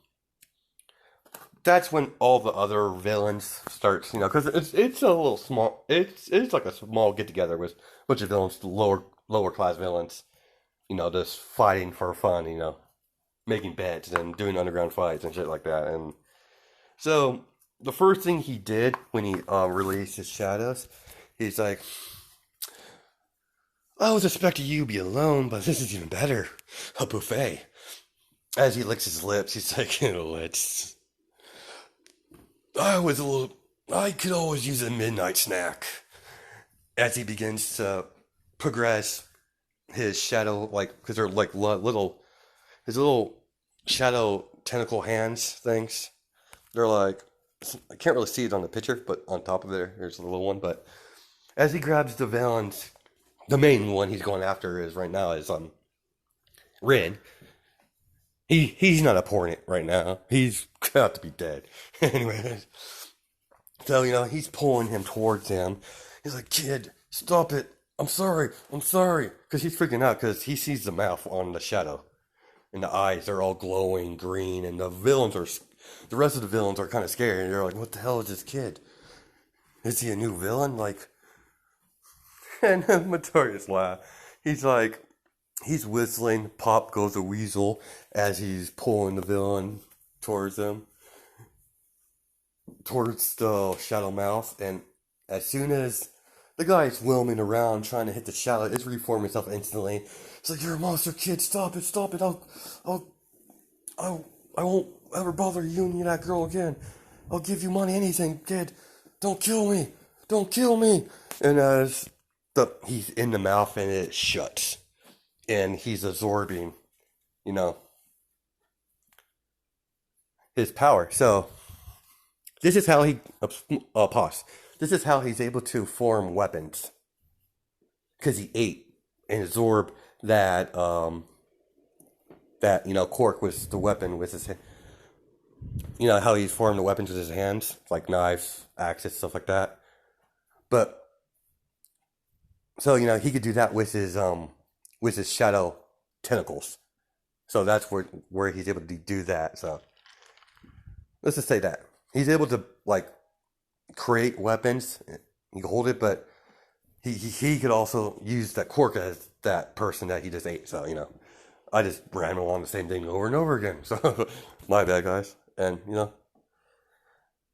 that's when all the other villains starts, because it's a little small. It's like a small get together with a bunch of villains, lower class villains, just fighting for fun, making bets and doing underground fights and shit like that. And so the first thing he did when he released his shadows, he's like, I was expecting you to be alone, but this is even better. A buffet. As he licks his lips, he's like, let's. I could always use a midnight snack. As he begins to progress his shadow, because they're like his little shadow tentacle hands things. They're like, I can't really see it on the picture, but on top of it, there's a little one. But as he grabs the villains, the main one he's going after is right now is Rin. He's not important right now. He's got to be dead. Anyways, so he's pulling him towards him. He's like, kid, stop it. I'm sorry. Because he's freaking out because he sees the mouth on the shadow. And the eyes are all glowing green. And the rest of the villains are kind of scared. And they're like, what the hell is this kid? Is he a new villain? And Midoriya's laugh. He's like, he's whistling. Pop goes a weasel as he's pulling the villain towards him. Towards the shadow mouth. And as soon as the guy's whelming around trying to hit the shadow, it's reforming itself instantly. It's like, you're a monster, kid. Stop it. I won't ever bother you and that girl again. I'll give you money, anything, kid. Don't kill me. And as he's in the mouth and it shuts. And he's absorbing, his power. So, this is how pause. This is how he's able to form weapons. Because he ate and absorbed that, Quirk was the weapon with his, how he's formed the weapons with his hands, like knives, axes, stuff like that. But, so, he could do that with his shadow tentacles. So that's where he's able to do that. So, let's just say that. He's able to, create weapons. He can hold it, but he could also use that Quirk as that person that he just ate. So, I just ramble on the same thing over and over again. So, my bad, guys. And,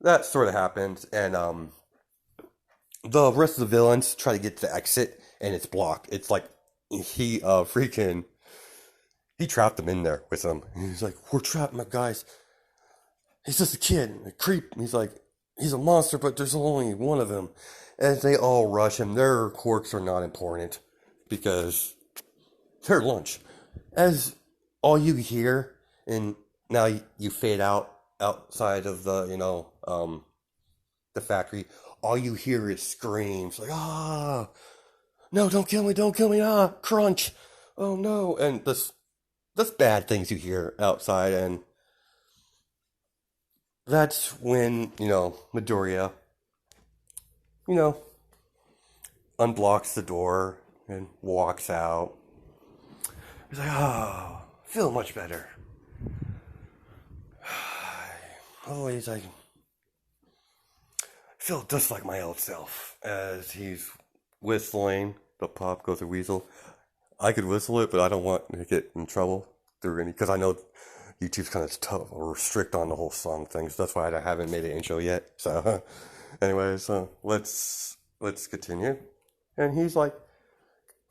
that sort of happens. And, the rest of the villains try to get to the exit, and it's blocked. It's like, he trapped them in there with him. And he's like, we're trapped, my guys. He's just a kid, a creep. He's like, he's a monster, but there's only one of them. As they all rush him, their quirks are not important because they're lunch. As all you hear, and now you fade outside of the, the factory, all you hear is screams like, no, don't kill me, crunch, oh no, and that's bad things you hear outside, and that's when, Midoriya, unblocks the door and walks out. He's like, oh, feel much better. Oh, he's like, feel just like my old self. As he's whistling, the pop goes a weasel. I could whistle it, but I don't want to get in trouble through any, because I know YouTube's kind of tough or strict on the whole song thing. So that's why I haven't made an intro yet. So, anyways, let's continue. And he's like,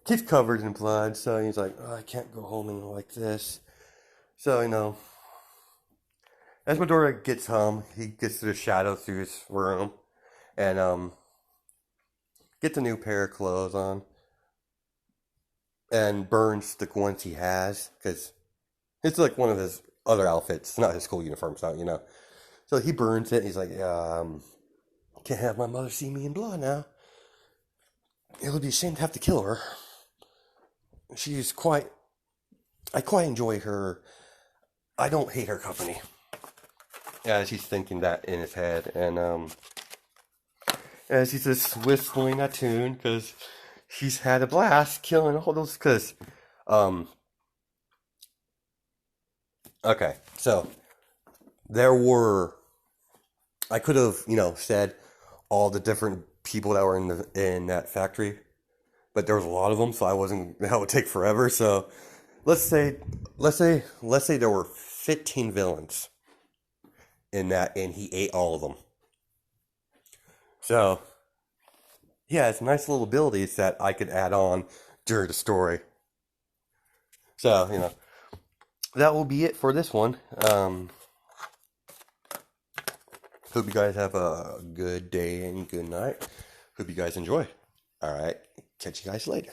he's covered in blood, so he's like, oh, I can't go home and like this. So, as Midoriya gets home, he gets to the shadow through his room and gets a new pair of clothes on and burns the ones he has because it's like one of his other outfits, not his school uniform, so. So he burns it. He's like, can't have my mother see me in blood now. It would be a shame to have to kill her. I quite enjoy her. I don't hate her company. As he's thinking that in his head, and as he's just whistling a tune because he's had a blast killing all those. Okay, so I could have said all the different people that were in that factory, but there was a lot of them, so that would take forever. So let's say there were 15 villains in that, and he ate all of them. So yeah, it's nice little abilities that I could add on during the story. So that will be it for this one. Hope you guys have a good day and good night. Hope you guys enjoy. All right, catch you guys later.